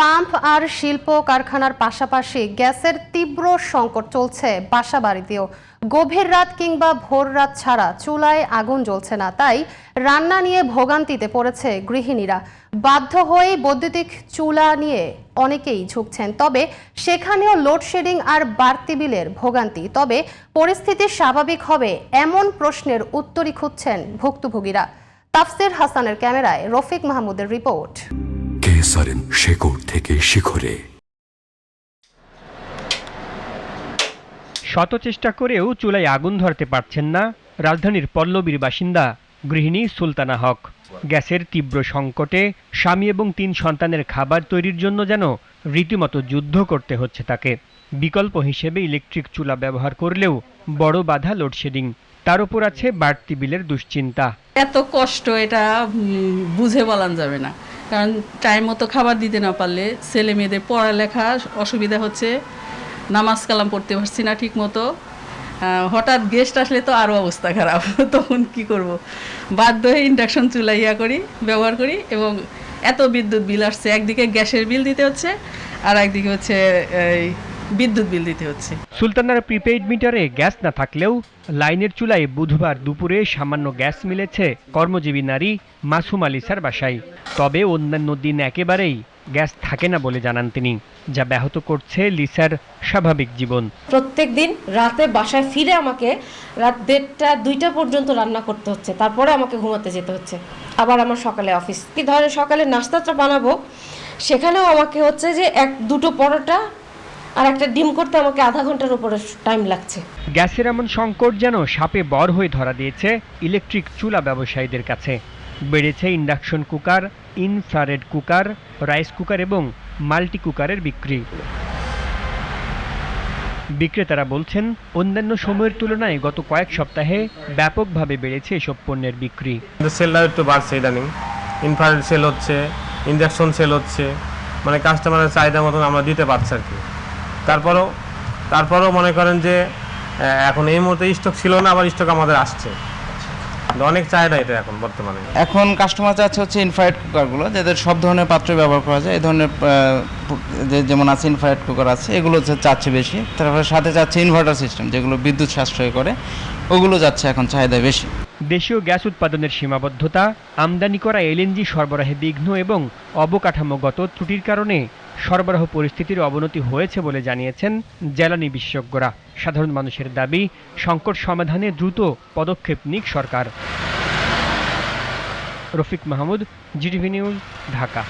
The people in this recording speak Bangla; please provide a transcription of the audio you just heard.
পাম্প আর শিল্প কারখানার পাশাপাশি গ্যাসের তীব্র সংকট চলছে বাসাবাড়িতেও। গভীর রাত কিংবা ভোর রাত ছাড়া চুলায় আগুন জ্বলছে না, তাই রান্না নিয়ে ভোগান্তিতে পড়েছে গৃহিণীরা। বাধ্য হয়ে বৈদ্যুতিক চুলা নিয়ে অনেকেই ঝুঁকছেন, তবে সেখানেও লোডশেডিং আর বাড়তি বিলের ভোগান্তি। তবে পরিস্থিতি স্বাভাবিক হবে এমন প্রশ্নের উত্তরই খুঁজছেন ভুক্তভোগীরা। তাফসির হাসানের ক্যামেরায় রফিক মাহমুদের রিপোর্ট। শেকড় থেকে শিখরে। শত চেষ্টা করেও চুলায় আগুন ধরতে পারছেন না রাজধানীর পল্লবীর বাসিন্দা গৃহিণী সুলতানা হক। গ্যাসের তীব্র সংকটে স্বামী এবং 3 সন্তানের খাবার তৈরির জন্য যেন রীতিমতো যুদ্ধ করতে হচ্ছে তাকে। বিকল্প হিসেবে ইলেকট্রিক চুলা ব্যবহার করলেও বড় বাধা লোডশেডিং। তার উপর আছে বাড়তি বিলের দুশ্চিন্তা। এত কষ্ট এটা বুঝে বলান যাবে না, কারণ টাইম মতো খাবার দিতে না পারলে ছেলে মেয়েদের পড়ালেখা অসুবিধা হচ্ছে, নামাজ কালাম পড়তে পারছি না ঠিক মতো। হঠাৎ গেস্ট আসলে তো আরও অবস্থা খারাপ, তখন কি করব, বাধ্য হয়ে ইন্ডাকশন চুলা ব্যবহার করি। এবং এত বিদ্যুৎ বিল আসছে, একদিকে গ্যাসের বিল দিতে হচ্ছে আর একদিকে হচ্ছে এই বিদ্যুৎ বিল দিতে হচ্ছে। সুলতানার প্রিপেইড মিটারে গ্যাস না থাকলেও লাইনের চুলায় বুধবার দুপুরে সামান্য গ্যাস মিলেছে কর্মজীবী নারী মাসুম আলিসার বাসায়। তবে অন্যান্য দিন একেবারেই গ্যাস থাকে না বলে জানান তিনি, যা ব্যাহত করছে লিসার স্বাভাবিক জীবন। প্রত্যেক দিন রাতে বাসায় ফিরে আমাকে রাত 1:30-2টা পর্যন্ত রান্না করতে হচ্ছে, তারপরে আমাকে ঘুমাতে যেতে হচ্ছে। আবার আমার সকালে অফিস, কি ধরনের সকালে নাস্তাটা বানাবো, সেখানেও আমাকে হচ্ছে যে 1-2টো পরোটা আর একটা ডিম করতে আমাকে আধা ঘন্টার উপরে টাইম লাগছে। গ্যাসের এমন সংকট যেন সাপে বর হয়ে ধরা দিয়েছে ইলেকট্রিক চুলা ব্যবসায়ীদের কাছে। বেড়েছে induction cooker, infrared cooker, rice cooker এবং মাল্টি কুকারের বিক্রি। বিক্রেতারা বলছেন অন্যান্য সময়ের তুলনায় গত কয়েক সপ্তাহে ব্যাপকভাবে বেড়েছে এসব পণ্যের বিক্রি। সেলটা একটু বাড়ছে ইদানিং, ইনফ্রারেড সেল হচ্ছে, ইন্ডাকশন সেল হচ্ছে, মানে কাস্টমারের চাহিদা মতন আমরা দিতে পারছি আর কি। তারপরও মনে করেন যে এখন এই মুহূর্তে স্টক ছিল না, আবার স্টক আমাদের আসছে, অনেক চাহিদা এটা এখন বর্তমানে। এখন কাস্টমার চাচ্ছে হচ্ছে ইনফ্রারেড কুকারগুলো, যাদের সব ধরনের পাত্রে ব্যবহার করা যায়। এই ধরনের যেমন আছে ইনফ্রারেড কুকার আছে, এগুলো চাচ্ছে বেশি। তারপরে সাথে চাচ্ছে ইনভার্টার সিস্টেম, যেগুলো বিদ্যুৎ সাশ্রয় করে, ওগুলো যাচ্ছে এখন চাহিদা বেশি। দেশীয় গ্যাস উৎপাদনের সীমাবদ্ধতা, আমদানি করা এলএনজি সরবরাহে বিঘ্ন এবং অবকাঠামোগত ত্রুটির কারণে সরবরাহ পরিস্থিতির অবনতি হয়েছে বলে জানিয়েছেন জ্বালানি বিশেষজ্ঞরা। সাধারণ মানুষের দাবি, সংকট সমাধানে দ্রুত পদক্ষেপ নিক সরকার। Rafiq Mahmud, GTV news, Dhaka.